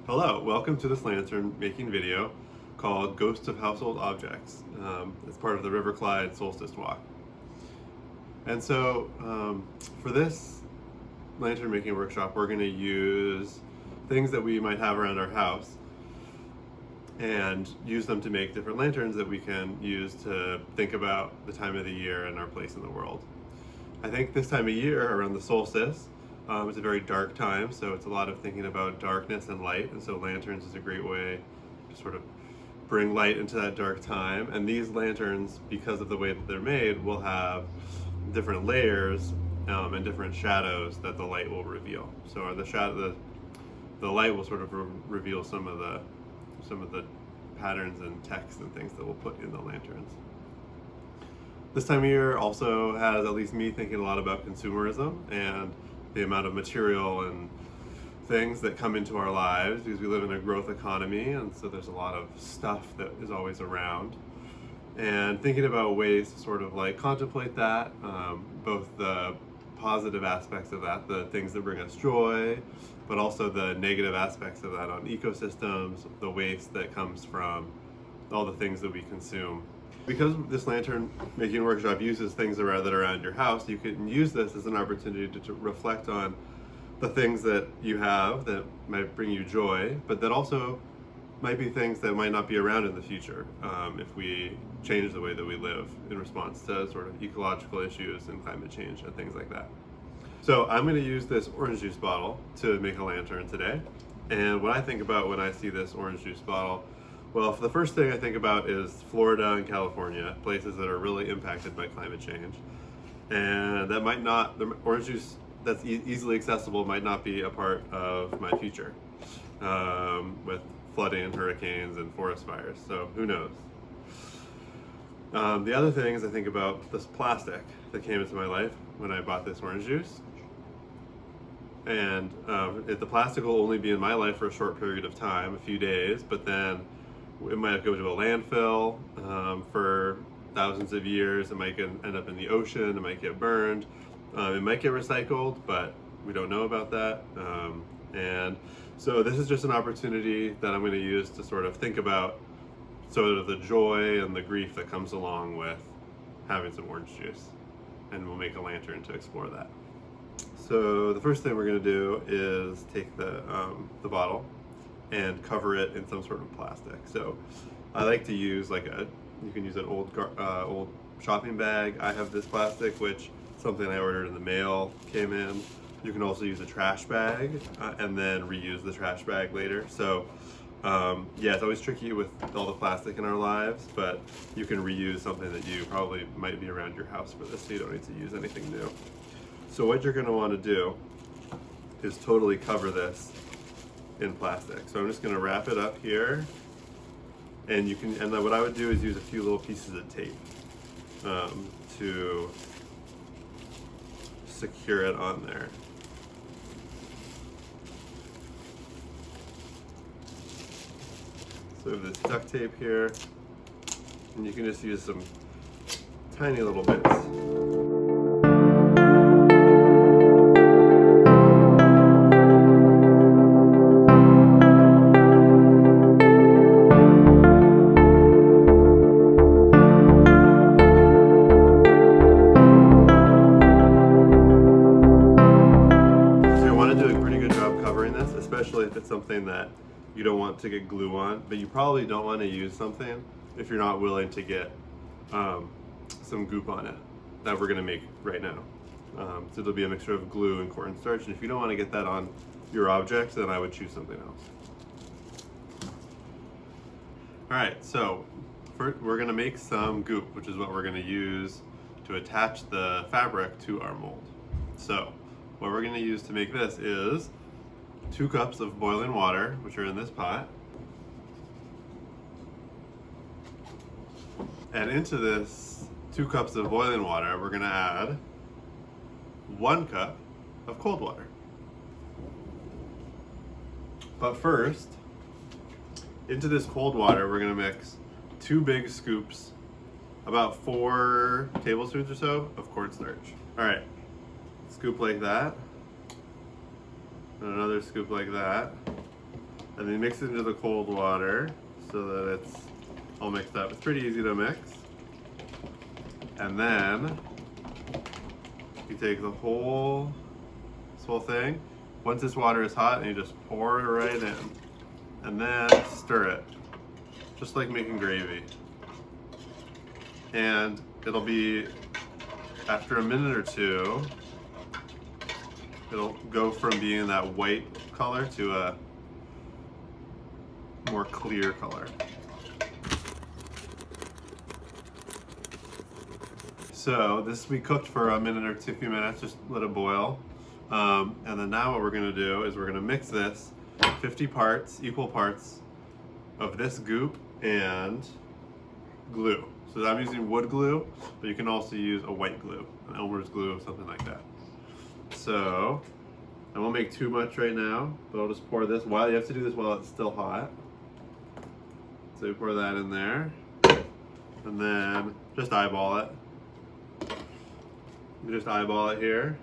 Hello, welcome to this lantern making video called Ghosts of Household Objects. It's part of the River Clyde Solstice Walk. And so for this lantern making workshop, we're going to use things that we might have around our house and use them to make different lanterns that we can use to think about the time of the year and our place in the world. I think this time of year, around the solstice, it's a very dark time, so it's a lot of thinking about darkness and light, and so lanterns is a great way to sort of bring light into that dark time. And these lanterns, because of the way that they're made, will have different layers and different shadows that the light will reveal. So the light will sort of reveal some of the patterns and text and things that we'll put in the lanterns. This time of year also has at least me thinking a lot about consumerism and the amount of material and things that come into our lives, because we live in a growth economy, and so there's a lot of stuff that is always around. And thinking about ways to sort of like contemplate that, both the positive aspects of that, the things that bring us joy, but also the negative aspects of that on ecosystems, the waste that comes from all the things that we consume. Because this lantern making workshop uses things that are around your house, you can use this as an opportunity to reflect on the things that you have that might bring you joy, but that also might be things that might not be around in the future if we change the way that we live in response to sort of ecological issues and climate change and things like that. So I'm going to use this orange juice bottle to make a lantern today. And what I think about when I see this orange juice bottle, well, the first thing I think about is Florida and California, places that are really impacted by climate change. And that might not, the orange juice that's easily accessible might not be a part of my future with flooding, hurricanes, and forest fires. So who knows? The other thing is I think about this plastic that came into my life when I bought this orange juice. And the plastic will only be in my life for a short period of time, a few days, but then it might go to a landfill for thousands of years. It might end up in the ocean. It might get burned. It might get recycled, but we don't know about that. And so this is just an opportunity that I'm going to use to sort of think about sort of the joy and the grief that comes along with having some orange juice. And we'll make a lantern to explore that. So the first thing we're going to do is take the bottle and cover it in some sort of plastic. So I like to use you can use an old shopping bag. I have this plastic, which something I ordered in the mail came in. You can also use a trash bag and then reuse the trash bag later. So yeah, it's always tricky with all the plastic in our lives, but you can reuse something that you probably might be around your house for this, so you don't need to use anything new. So what you're going to want to do is totally cover this in plastic. So I'm just going to wrap it up here, and then what I would do is use a few little pieces of tape to secure it on there. So we have this duct tape here, and you can just use some tiny little bits. Especially if it's something that you don't want to get glue on, but you probably don't want to use something if you're not willing to get some goop on it that we're going to make right now. So it'll be a mixture of glue and cornstarch, and if you don't want to get that on your object, then I would choose something else. Alright, so first we're going to make some goop, which is what we're going to use to attach the fabric to our mold. So what we're going to use to make this is 2 cups of boiling water, which are in this pot. And into this 2 cups of boiling water, we're going to add 1 cup of cold water. But first, into this cold water, we're going to mix 2 big scoops, about 4 tablespoons or so, of cornstarch. All right, scoop like that. And another scoop like that. and then mix it into the cold water so that it's all mixed up. It's pretty easy to mix. And then you take this whole thing. Once this water is hot, and you just pour it right in, and then stir it, just like making gravy. And it'll be, after a minute or two, it'll go from being that white color to a more clear color. So this we cooked for a minute or two, few minutes, just let it boil. And then now what we're gonna do is we're gonna mix this 50 parts, equal parts of this goop and glue. So I'm using wood glue, but you can also use a white glue, an Elmer's glue, something like that. So I won't make too much right now, but I'll just pour this. You have to do this while it's still hot. So you pour that in there, and then just eyeball it. You just eyeball it here.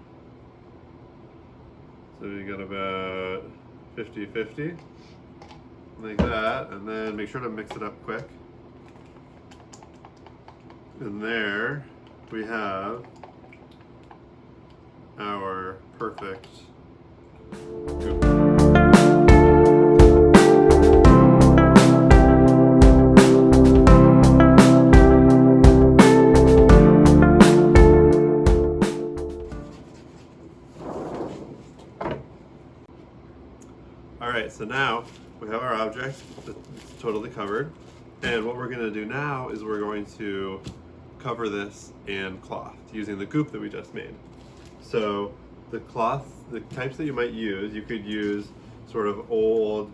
So you got about 50-50, like that, and then make sure to mix it up quick. And there we have our perfect goop. Alright, so now we have our object that's totally covered, and what we're going to do now is we're going to cover this in cloth using the goop that we just made. So the cloth, the types that you might use, you could use sort of old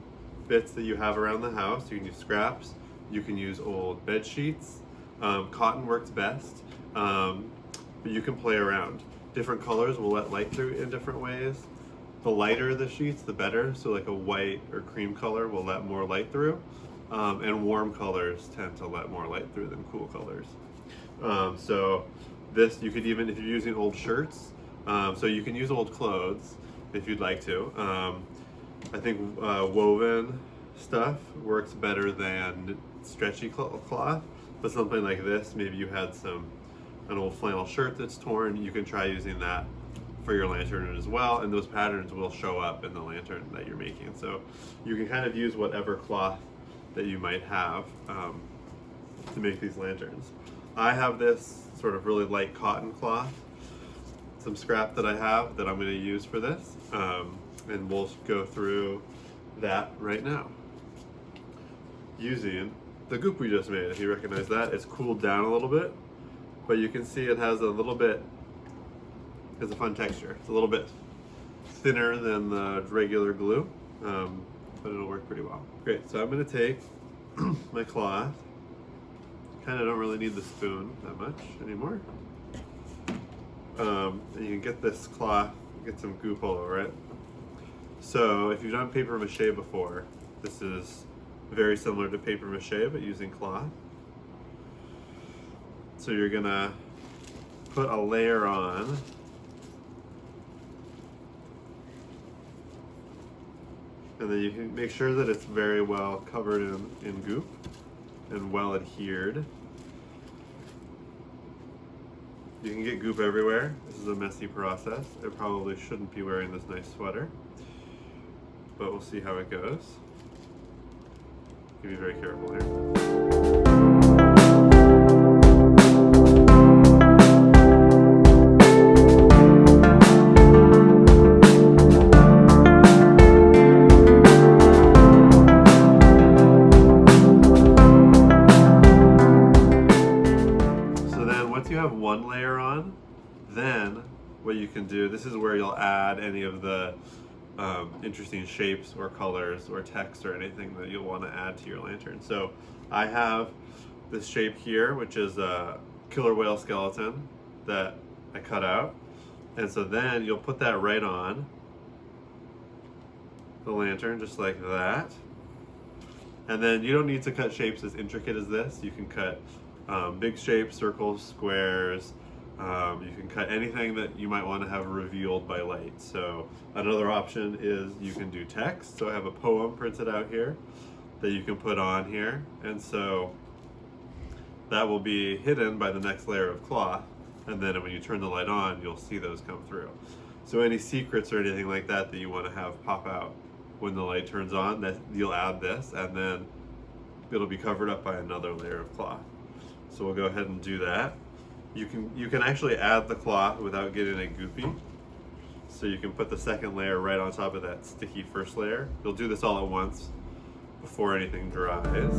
bits that you have around the house. You can use scraps, you can use old bed sheets. Cotton works best, but you can play around. Different colors will let light through in different ways. The lighter the sheets, the better. So like a white or cream color will let more light through, and warm colors tend to let more light through than cool colors. So this, you could even, if you're using old shirts, so you can use old clothes if you'd like to. I think woven stuff works better than stretchy cloth, but something like this, maybe you had an old flannel shirt that's torn, you can try using that for your lantern as well, and those patterns will show up in the lantern that you're making. So you can kind of use whatever cloth that you might have to make these lanterns. I have this sort of really light cotton cloth, some scrap that I have that I'm going to use for this, and we'll go through that right now. Using the goop we just made, if you recognize that, it's cooled down a little bit, but you can see it has a little bit, it's a fun texture. It's a little bit thinner than the regular glue, but it'll work pretty well. Great, so I'm going to take my cloth. Kind of don't really need the spoon that much anymore. And you can get this cloth, get some goop all over it. So if you've done paper mache before, this is very similar to paper mache, but using cloth. So you're gonna put a layer on. And then you can make sure that it's very well covered in goop and well adhered. You can get goop everywhere. This is a messy process. I probably shouldn't be wearing this nice sweater, but we'll see how it goes. Be very careful here. One layer on, then what you can do, this is where you'll add any of the interesting shapes or colors or text or anything that you'll want to add to your lantern. So I have this shape here, which is a killer whale skeleton that I cut out, and so then you'll put that right on the lantern just like that. And then you don't need to cut shapes as intricate as this. You can cut big shapes, circles, squares, You can cut anything that you might want to have revealed by light. So another option is you can do text. So I have a poem printed out here that you can put on here. And so that will be hidden by the next layer of cloth. And then when you turn the light on, you'll see those come through. So any secrets or anything like that that you want to have pop out when the light turns on, that you'll add this, and then it'll be covered up by another layer of cloth. So we'll go ahead and do that. You can actually add the cloth without getting it goopy. So you can put the second layer right on top of that sticky first layer. You'll do this all at once before anything dries.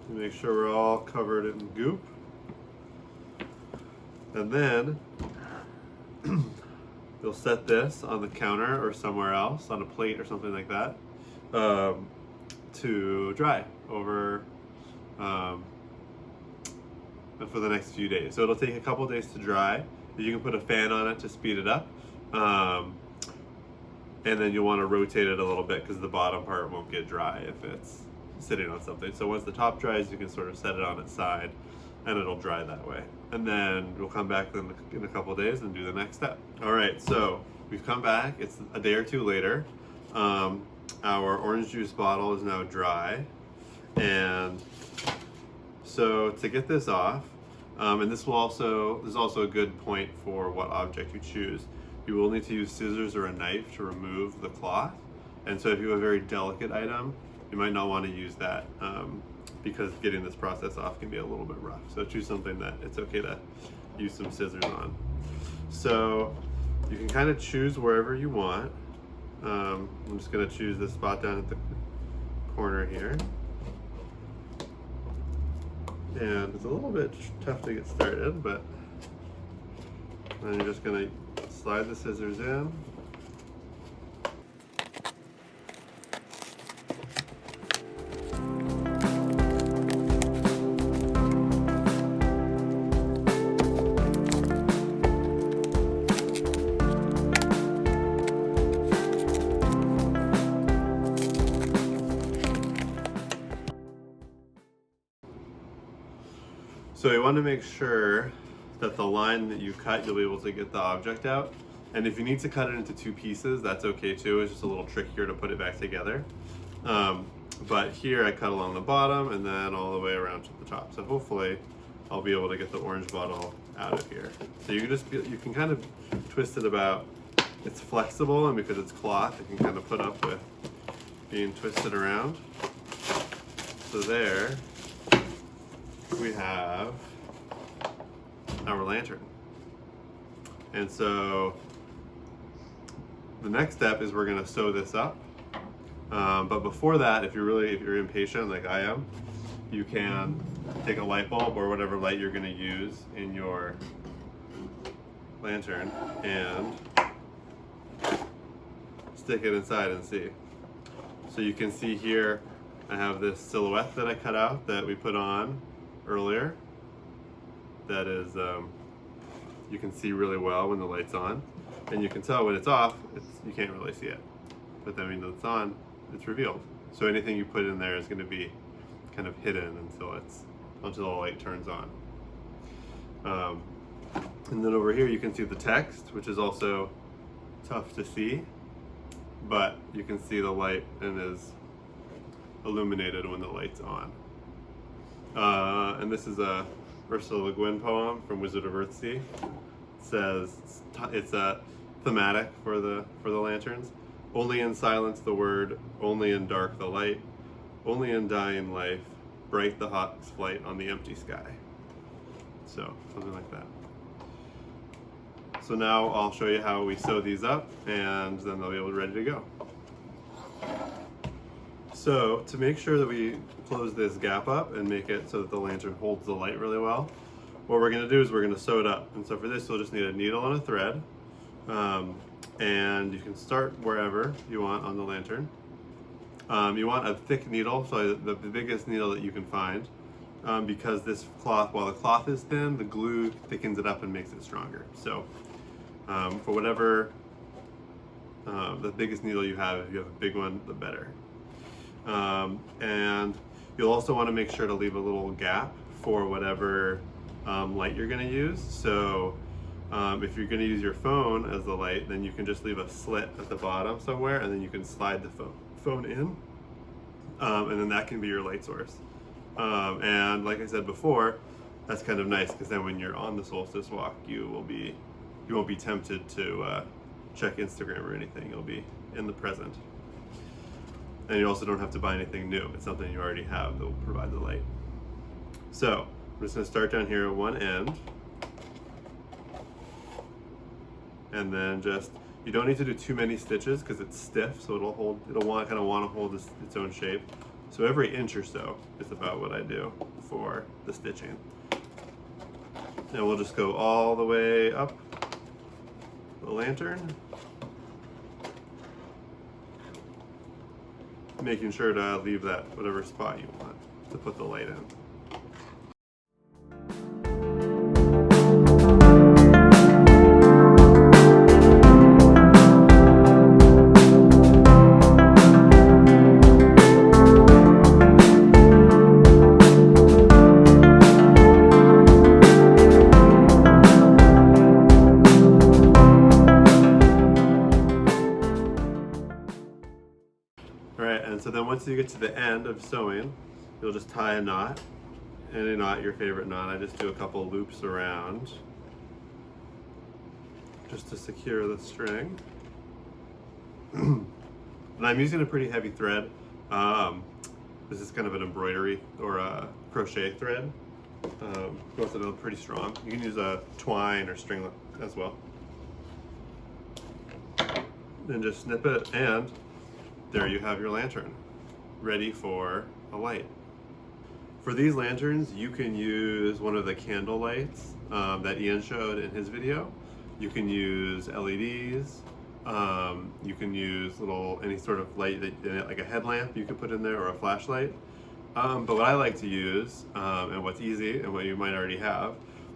Make sure we're all covered in goop. And then you'll set this on the counter or somewhere else, on a plate or something like that, to dry over for the next few days. So it'll take a couple days to dry. You can put a fan on it to speed it up. And then you'll want to rotate it a little bit because the bottom part won't get dry if it's sitting on something. So once the top dries, you can sort of set it on its side and it'll dry that way. And then we'll come back in a couple of days and do the next step. All right, so we've come back. It's a day or two later. Our orange juice bottle is now dry. And so to get this off, and this is also a good point for what object you choose. You will need to use scissors or a knife to remove the cloth. And so if you have a very delicate item, you might not want to use that because getting this process off can be a little bit rough. So choose something that it's okay to use some scissors on. So you can kind of choose wherever you want. I'm just going to choose this spot down at the corner here. And it's a little bit tough to get started, but then you're just going to slide the scissors in. So you want to make sure that the line that you cut, you'll be able to get the object out. And if you need to cut it into two pieces, that's okay too. It's just a little trickier to put it back together. But here I cut along the bottom and then all the way around to the top. So hopefully I'll be able to get the orange bottle out of here. So you can kind of twist it about. It's flexible, and because it's cloth, it can kind of put up with being twisted around. So there we have our lantern. And so the next step is we're going to sew this up. But before that, if you're impatient like I am, you can take a light bulb or whatever light you're going to use in your lantern and stick it inside and see. So you can see here I have this silhouette that I cut out that we put on earlier. That is, you can see really well when the light's on, and you can tell when it's off, you can't really see it. But then when it's on, it's revealed. So anything you put in there is going to be kind of hidden until the light turns on. And then over here you can see the text, which is also tough to see, but you can see the light and is illuminated when the light's on. And this is a Ursula Le Guin poem from Wizard of Earthsea. It says it's a thematic for the lanterns. Only in silence the word, only in dark the light, only in dying life, bright the hawk's flight on the empty sky. So something like that. So now I'll show you how we sew these up, and then they'll be ready to go. So to make sure that we close this gap up and make it so that the lantern holds the light really well, what we're going to do is we're going to sew it up. And so for this, you'll just need a needle and a thread. And you can start wherever you want on the lantern. You want a thick needle, so the biggest needle that you can find, because this cloth, while the cloth is thin, the glue thickens it up and makes it stronger. So for whatever The biggest needle you have, if you have a big one, the better. And you'll also want to make sure to leave a little gap for whatever light you're going to use. So if you're going to use your phone as the light, then you can just leave a slit at the bottom somewhere, and then you can slide the phone in, and then that can be your light source. And like I said before, that's kind of nice because then when you're on the solstice walk, you won't be tempted to check Instagram or anything. You'll be in the present. And you also don't have to buy anything new. It's something you already have that will provide the light. So I'm just going to start down here at one end. And then you don't need to do too many stitches because it's stiff, so it'll kind of want to hold its own shape. So every inch or so is about what I do for the stitching. And we'll just go all the way up the lantern, making sure to leave that whatever spot you want to put the light in. And so then once you get to the end of sewing, you'll just tie a knot, any knot, your favorite knot. I just do a couple loops around just to secure the string. And I'm using a pretty heavy thread. This is kind of an embroidery or a crochet thread. Both of them are pretty strong. You can use a twine or string as well. Then just snip it, and there you have your lantern, ready for a light. For these lanterns, you can use one of the candle lights that Ian showed in his video. You can use LEDs. You can use any sort of light, like a headlamp you could put in there, or a flashlight. But what I like to use, and what's easy, and what you might already have,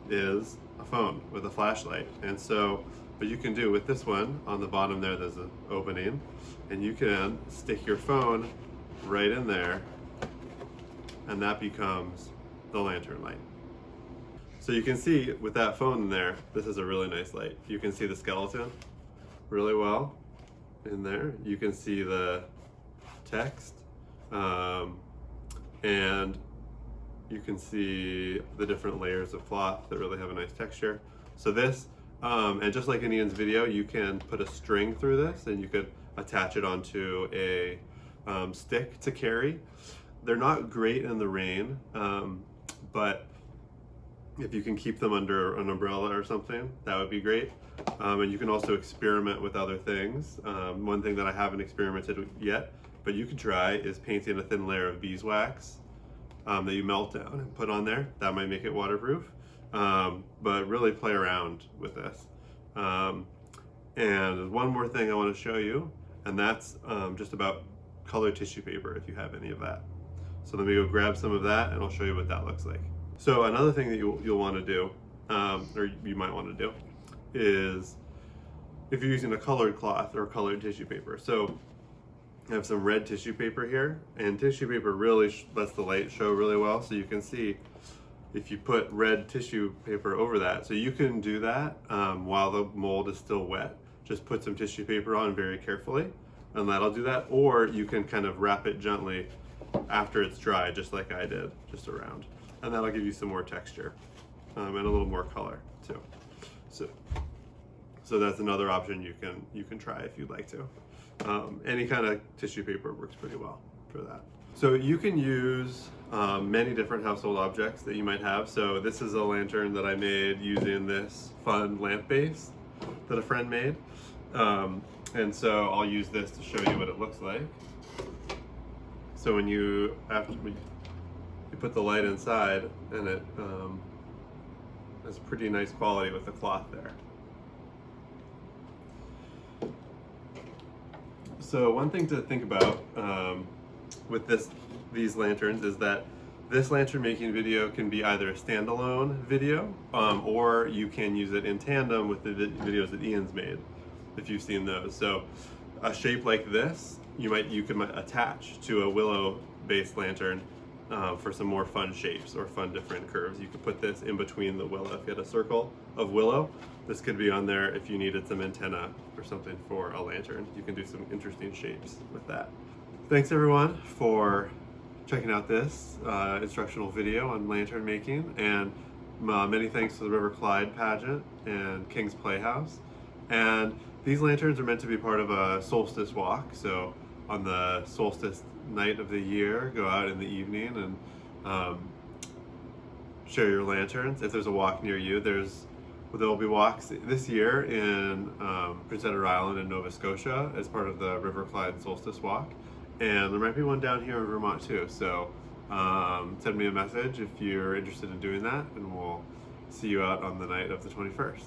is a phone with a flashlight. And so what you can do with this one, on the bottom there's an opening, and you can stick your phone right in there, and that becomes the lantern light. So you can see with that phone in there, this is a really nice light. You can see the skeleton really well in there. You can see the text, and you can see the different layers of cloth that really have a nice texture. So this, and just like in Ian's video, you can put a string through this, and you could attach it onto a stick to carry. They're not great in the rain, but if you can keep them under an umbrella or something, that would be great. And you can also experiment with other things. One thing that I haven't experimented with yet, but you could try, is painting a thin layer of beeswax that you melt down and put on there. That might make it waterproof. But really play around with this. And one more thing I want to show you, and that's just about colored tissue paper, if you have any of that. So let me go grab some of that, and I'll show you what that looks like. So another thing that you'll want to do, or you might want to do, is if you're using a colored cloth or colored tissue paper. So I have some red tissue paper here, and tissue paper really lets the light show really well. So you can see if you put red tissue paper over that. So you can do that while the mold is still wet. Just put some tissue paper on very carefully, and that'll do that. Or you can kind of wrap it gently after it's dry, just like I did, just around. And that'll give you some more texture and a little more color too. So that's another option you can try if you'd like to. Any kind of tissue paper works pretty well for that. So you can use many different household objects that you might have. So this is a lantern that I made using this fun lamp base that a friend made. And so I'll use this to show you what it looks like. So when you put the light inside, and it has pretty nice quality with the cloth there. So one thing to think about with these lanterns is that this lantern making video can be either a standalone video, or you can use it in tandem with the videos that Ian's made, if you've seen those. So a shape like this, you could attach to a willow-based lantern for some more fun shapes or fun different curves. You could put this in between the willow. If you had a circle of willow, this could be on there if you needed some antenna or something for a lantern. You can do some interesting shapes with that. Thanks everyone for checking out this instructional video on lantern making, and many thanks to the River Clyde pageant and Kings Playhouse. And these lanterns are meant to be part of a solstice walk, so on the solstice night of the year, go out in the evening and share your lanterns. If there's a walk near you, there will be walks this year in Prince Edward Island in Nova Scotia as part of the River Clyde Solstice Walk, and there might be one down here in Vermont too. So send me a message if you're interested in doing that, and we'll see you out on the night of the 21st.